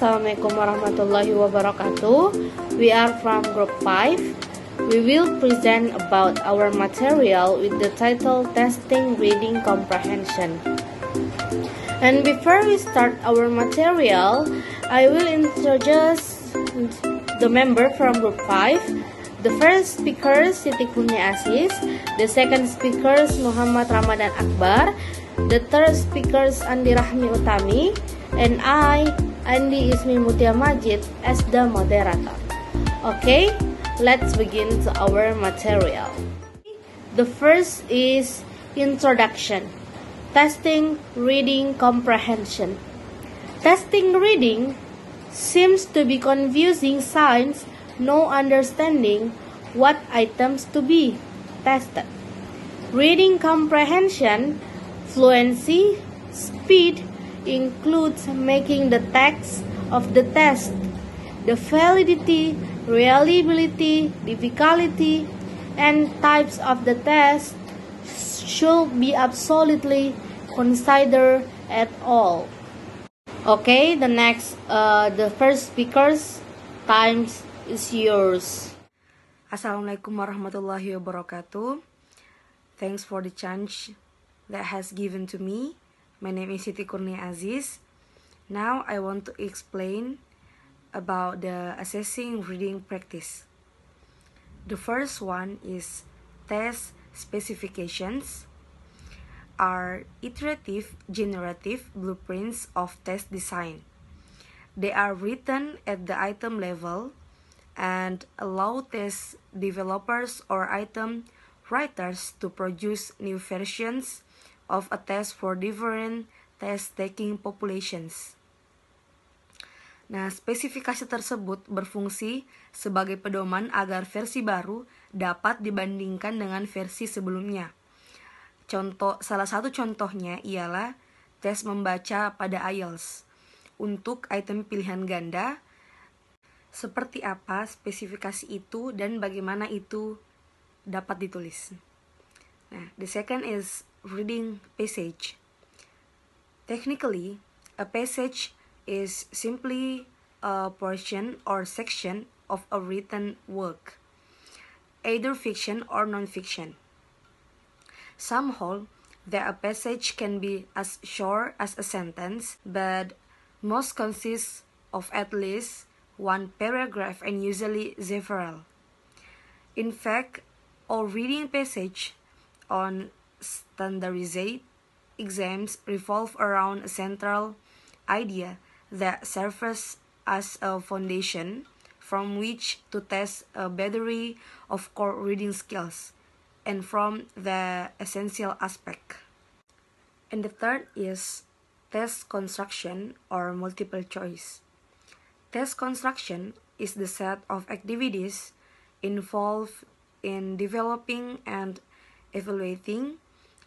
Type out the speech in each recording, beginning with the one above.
Assalamualaikum warahmatullahi wabarakatuh. We are from group 5. We will present about our material with the title Testing Reading Comprehension. And before we start our material, I will introduce the member from group 5. The first speaker Siti Kurnia Aziz, the second speaker Muhammad Ramadan Akbar, the third speaker Andi Rahmi Utami, and I, Andi Ismi Mutia Majid, as the moderator. Okay, let's begin to our material. The first is introduction. Testing reading comprehension. Testing reading seems to be confusing since no understanding what items to be tested. Reading comprehension, fluency, speed includes making the text of the test, the validity, reliability, difficulty, and types of the test should be absolutely considered at all. Okay, the first speaker's times is yours. Assalamualaikum warahmatullahi wabarakatuh. Thanks for the chance that has given to me. My name is Siti Kurnia Aziz. Now I want to explain about the assessing reading practice. The first one is test specifications are iterative generative blueprints of test design. They are written at the item level and allow test developers or item writers to produce new versions of a test for different test-taking populations. Nah, spesifikasi tersebut berfungsi sebagai pedoman agar versi baru dapat dibandingkan dengan versi sebelumnya. Salah satu contohnya ialah tes membaca pada IELTS. Untuk item pilihan ganda, seperti apa spesifikasi itu dan bagaimana itu dapat ditulis. Nah, the second is reading passage. Technically, a passage is simply a portion or section of a written work, either fiction or non-fiction. Some hold that a passage can be as short as a sentence, but most consist of at least one paragraph and usually several. In fact, all reading passage on standardized exams revolve around a central idea that serves as a foundation from which to test a battery of core reading skills and from the essential aspect. And the third is test construction or multiple choice. Test construction is the set of activities involved in developing and evaluating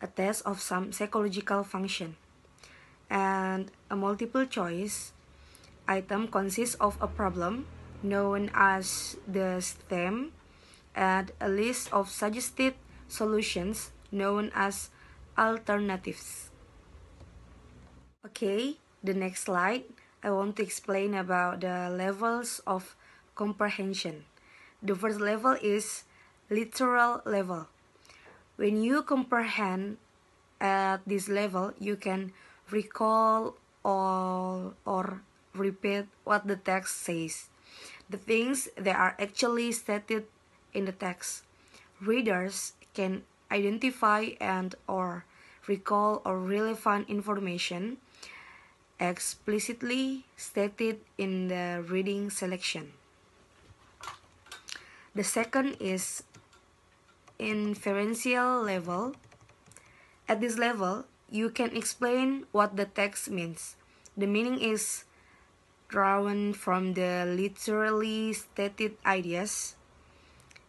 a test of some psychological function. And a multiple choice item consists of a problem known as the STEM and a list of suggested solutions known as alternatives. Okay, the next slide, I want to explain about the levels of comprehension. The first level is literal level. When you comprehend at this level, you can recall or repeat what the text says, the things that are actually stated in the text. Readers can identify and or recall or relevant information explicitly stated in the reading selection. The second is inferential level. At this level, you can explain what the text means. The meaning is drawn from the literally stated ideas.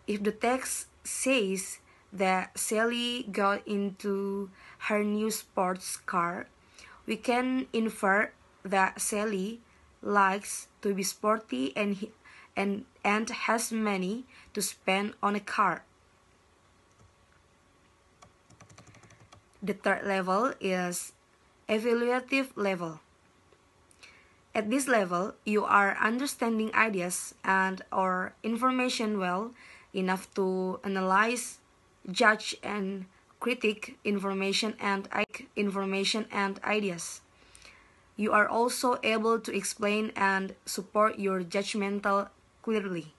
If the text says that Sally got into her new sports car, we can infer that Sally likes to be sporty and has money to spend on a car. The third level is evaluative level. At this level, you are understanding ideas and or information well enough to analyze, judge, and critique information and ideas. You are also able to explain and support your judgmental clearly.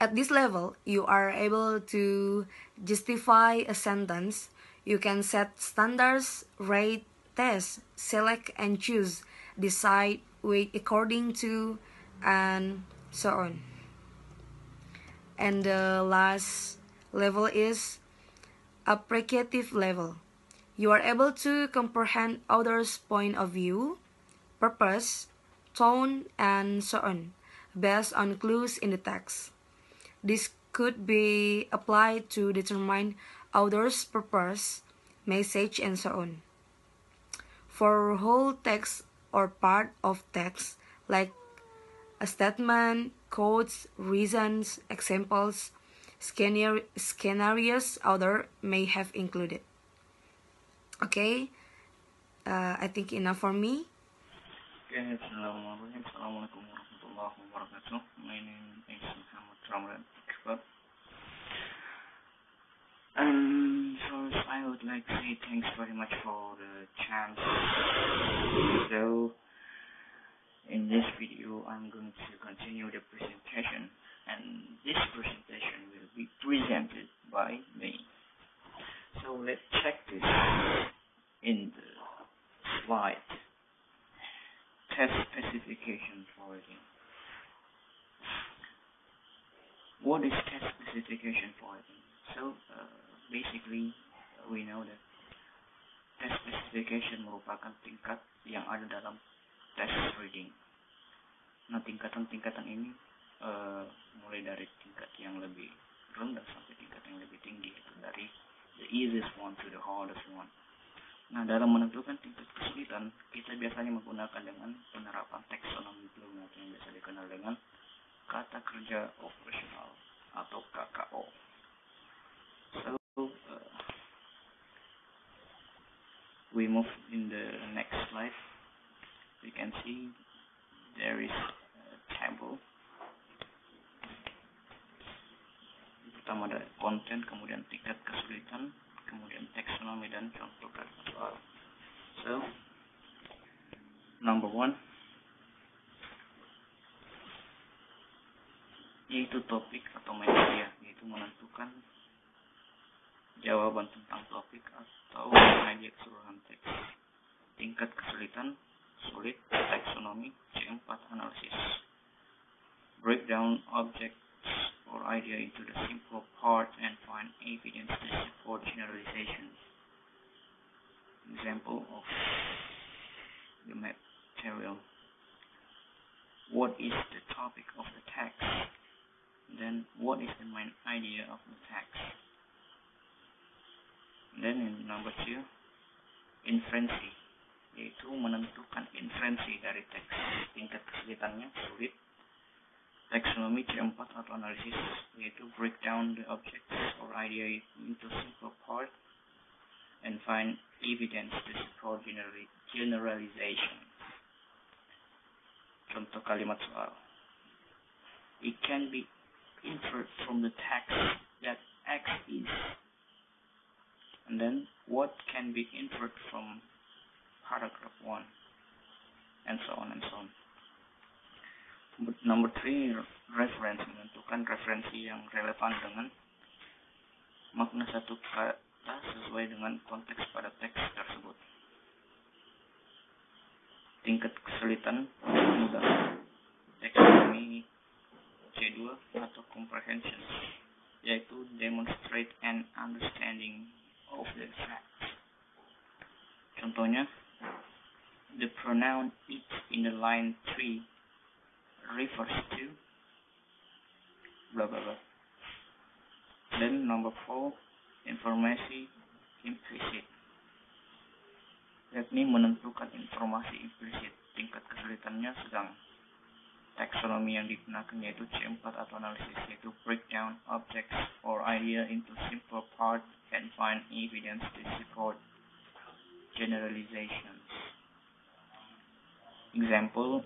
At this level, you are able to justify a sentence. You can set standards, rate, test, select and choose, decide, weight according to, and so on. And the last level is appreciative level. You are able to comprehend others' point of view, purpose, tone, and so on, based on clues in the text. This could be applied to determine others' purpose, message, and so on. For whole text or part of text, like a statement, quotes, reasons, examples, scenarios, other may have included. Okay, I think enough for me. Okay, Assalamualaikum warahmatullahi wabarakatuh. My name is Muhammad Ramlan Expert. First, I would like to say thanks very much for the chance. So, in this video, I'm going to continue the presentation, and this presentation will be presented by me. So, let's check this in the slide. Test specification forwarding. What is test specification forwarding? So, basically, we know that test specification merupakan tingkat yang ada dalam test reading. Nah, tingkatan-tingkatan ini mulai dari tingkat yang lebih rendah sampai tingkat yang lebih tinggi, itu dari the easiest one to the hardest one. Nah, dalam menentukan tingkat kesulitan, kita biasanya menggunakan dengan penerapan taksonomi Bloom atau yang biasa dikenal dengan kata kerja operasional atau KKO. So, we move in the next slide. We can see there is a table. Pertama ada konten, kemudian tingkat kesulitan, kemudian taksonomi dan contoh kata soal. So, number 1 yaitu topik atau media, yaitu menentukan jawaban tentang topik atau media keseluruhan teks. Tingkat kesulitan sulit, taksonomi, C4 analisis. Breakdown objects or idea into the simple part and find evidence to support generalizations. Example of the material. What is the topic of the text? Then what is the main idea of the text? Then in number 2, inferensi, yaitu menentukan inferensi dari teks. Tingkat kesulitannya sulit. Taxonomy C4 atau analisis, yaitu break down the objects or idea into simple parts and find evidence to support generalization. Contoh kalimat soal. It can be inferred from the text that X is. And then what can be inferred from paragraph 1, and so on and so on. Number 3, reference, menentukan referensi yang relevan dengan makna satu kata sesuai dengan konteks pada teks tersebut. Tingkat kesulitan mudah, taksonomi C2 atau comprehension, yaitu demonstrate an understanding of the facts. Contohnya, the pronoun it in the line 3 refers to blah blah blah. Then number 4, informasi implisit, yakni menentukan informasi implisit. Tingkat kesulitannya sedang. Taksonomi yang digunakan yaitu C4 atau analisis, yaitu breakdown objects or idea into simple parts and find evidence to support generalizations. Example,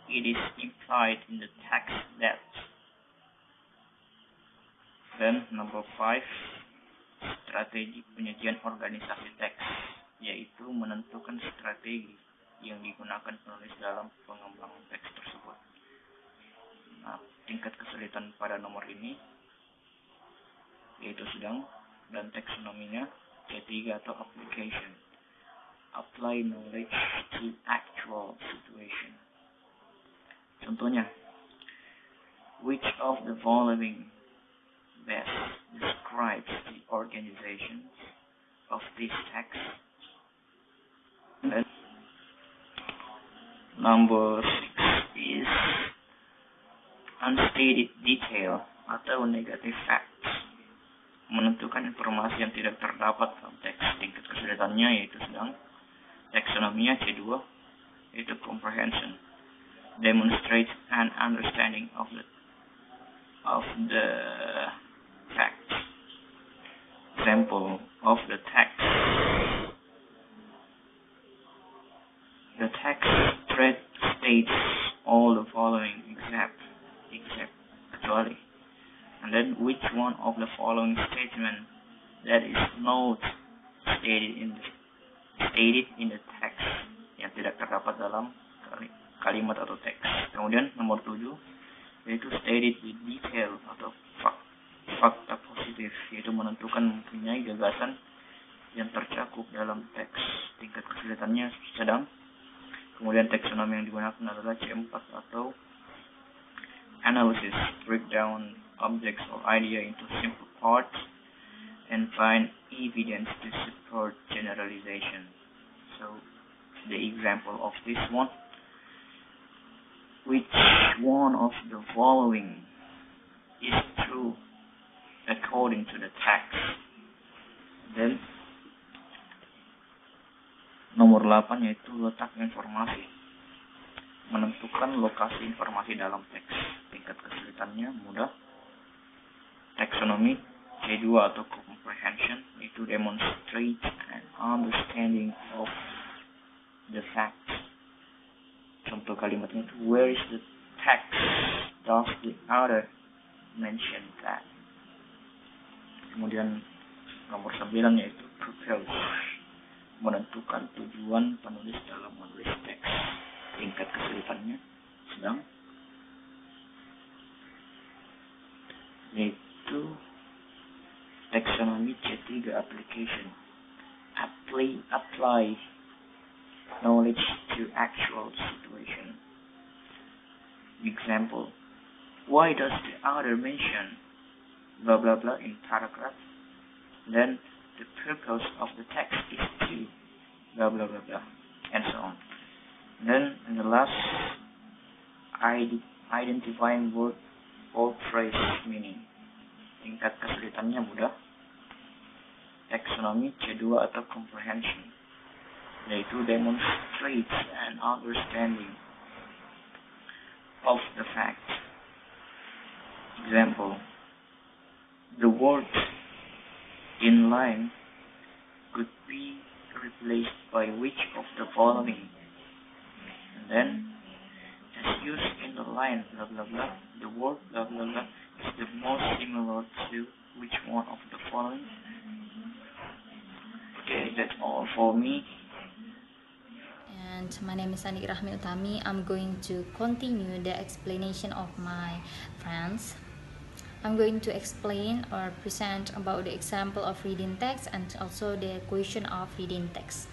it is implied in the text that. Dan number 5, strategi penyajian organisasi teks, yaitu menentukan strategi yang digunakan penulis dalam pengembangan teks tersebut. Nah, tingkat kesulitan pada nomor ini yaitu sedang, dan taksonominya C3 atau application. Apply knowledge to actual situation. Contohnya, which of the following best describes the organization of this text? And number 6 is unstated detail atau negative facts. Menentukan informasi yang tidak terdapat dalam teks. Tingkat kesulitannya yaitu sedang. Taksonominya C2 yaitu comprehension. Demonstrate an understanding of the text. Example of the text. The text thread states all the following except kecuali. And then which one of the following statement that is not stated in the text, yang tidak terdapat dalam kalimat atau teks. Kemudian nomor 7 yaitu stated with detail atau fakta positif, yaitu menentukan mempunyai gagasan yang tercakup dalam teks. Tingkat kesulitannya sedang. Kemudian taksonomi yang digunakan adalah C4 atau analysis, break down objects or idea into simple parts and find evidence to support generalization. So the example of this one, which one of the following is true according to the text? Then nomor 8 yaitu letak informasi, menentukan lokasi informasi dalam teks. Tingkat kesulitannya mudah. Taksonomi C2 atau comprehension, itu demonstrate an understanding of the facts. Contoh kalimatnya itu, where is the text? Does the author mention that? Kemudian nomor 9 yaitu propose, menentukan tujuan penulis dalam menulis teks. Tingkat kesulitannya sedang, yaitu taksonomi C3 application. Apply knowledge to actual situation. Example, why does the author mention blah blah blah in paragraph? Then the purpose of the text is to blah blah blah blah, and so on. Then in the last, identifying word or phrase meaning. Tingkat kesulitannya mudah. Taksonomi C2 atau comprehension, yaitu demonstrate an understanding of the fact. Example, the word in line could be replaced by which of the following? And then, as used in the line blah blah blah, the word blah blah blah is the most similar to which one of the following? Okay, that's all for me. And my name is Andi Rahmi Utami. I'm going to continue the explanation of my friends. I'm going to explain or present about the example of reading text and also the question of reading text.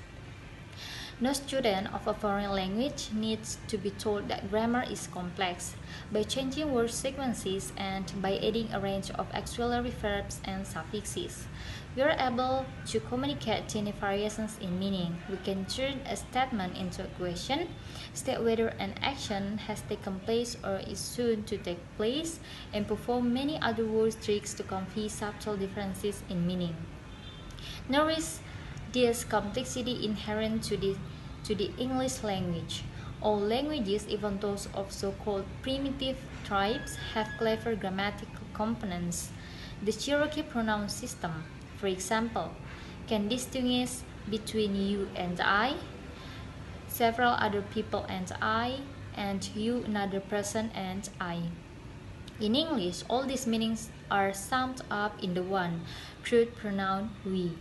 No student of a foreign language needs to be told that grammar is complex. By changing word sequences and by adding a range of auxiliary verbs and suffixes, we are able to communicate tiny variations in meaning. We can turn a statement into a question, state whether an action has taken place or is soon to take place, and perform many other word tricks to convey subtle differences in meaning. Notice this complexity inherent to the English language. All languages, even those of so-called primitive tribes, have clever grammatical components. The Cherokee pronoun system, for example, can distinguish between you and I, several other people and I, and you another person and I. In English, all these meanings are summed up in the one, truth pronoun we.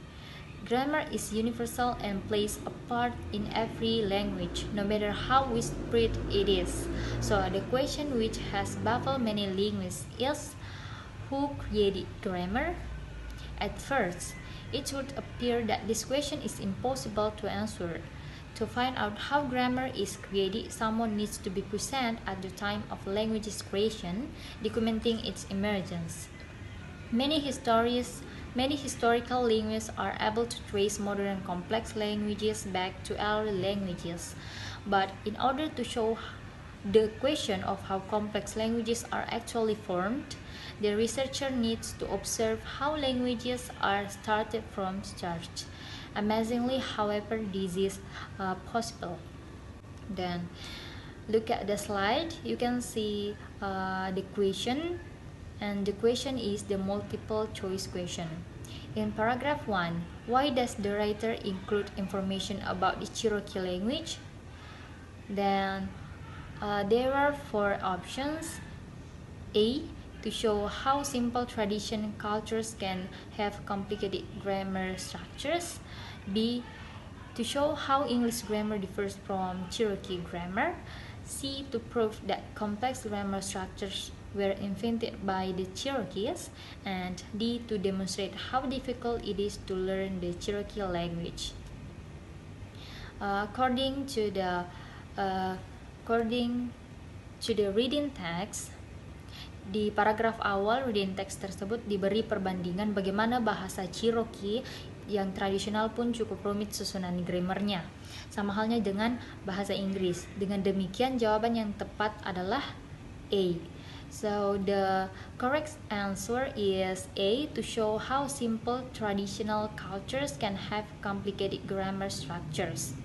Grammar is universal and plays a part in every language, no matter how whispered it is. So the question which has baffled many linguists is, who created grammar? At first, it would appear that this question is impossible to answer. To find out how grammar is created, someone needs to be present at the time of language's creation, documenting its emergence. Many historical linguists are able to trace modern complex languages back to early languages. But in order to show the question of how complex languages are actually formed, the researcher needs to observe how languages are started from scratch. Amazingly, however, this is possible. Then, look at the slide. You can see the question, and the question is the multiple choice question. In paragraph 1, why does the writer include information about the Cherokee language? Then, there are 4 options. A, to show how simple tradition cultures can have complicated grammar structures. B, to show how English grammar differs from Cherokee grammar. C, to prove that complex grammar structures were invented by the Cherokees. And D, to demonstrate how difficult it is to learn the Cherokee language. According to the reading text, di paragraf awal reading text tersebut diberi perbandingan bagaimana bahasa Cherokee yang tradisional pun cukup rumit susunan grammarnya, sama halnya dengan bahasa Inggris. Dengan demikian, jawaban yang tepat adalah A. So the correct answer is A, to show how simple traditional cultures can have complicated grammar structures.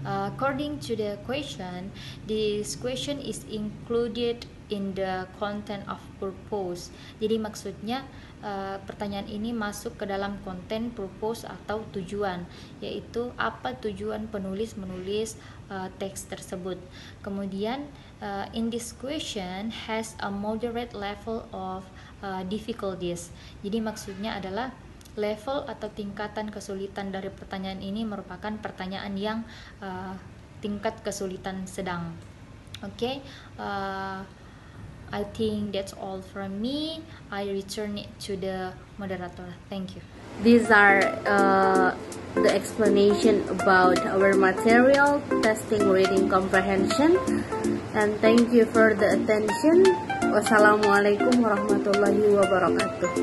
According to the question, this question is included in the content of purpose. Jadi maksudnya pertanyaan ini masuk ke dalam konten purpose atau tujuan, yaitu apa tujuan penulis menulis teks tersebut. Kemudian in this question has a moderate level of difficulties. Jadi maksudnya adalah level atau tingkatan kesulitan dari pertanyaan ini merupakan pertanyaan yang tingkat kesulitan sedang. Okay, I think that's all from me. I return it to the moderator. Thank you. These are the explanation about our material, testing reading comprehension, and thank you for the attention. Wassalamualaikum warahmatullahi wabarakatuh.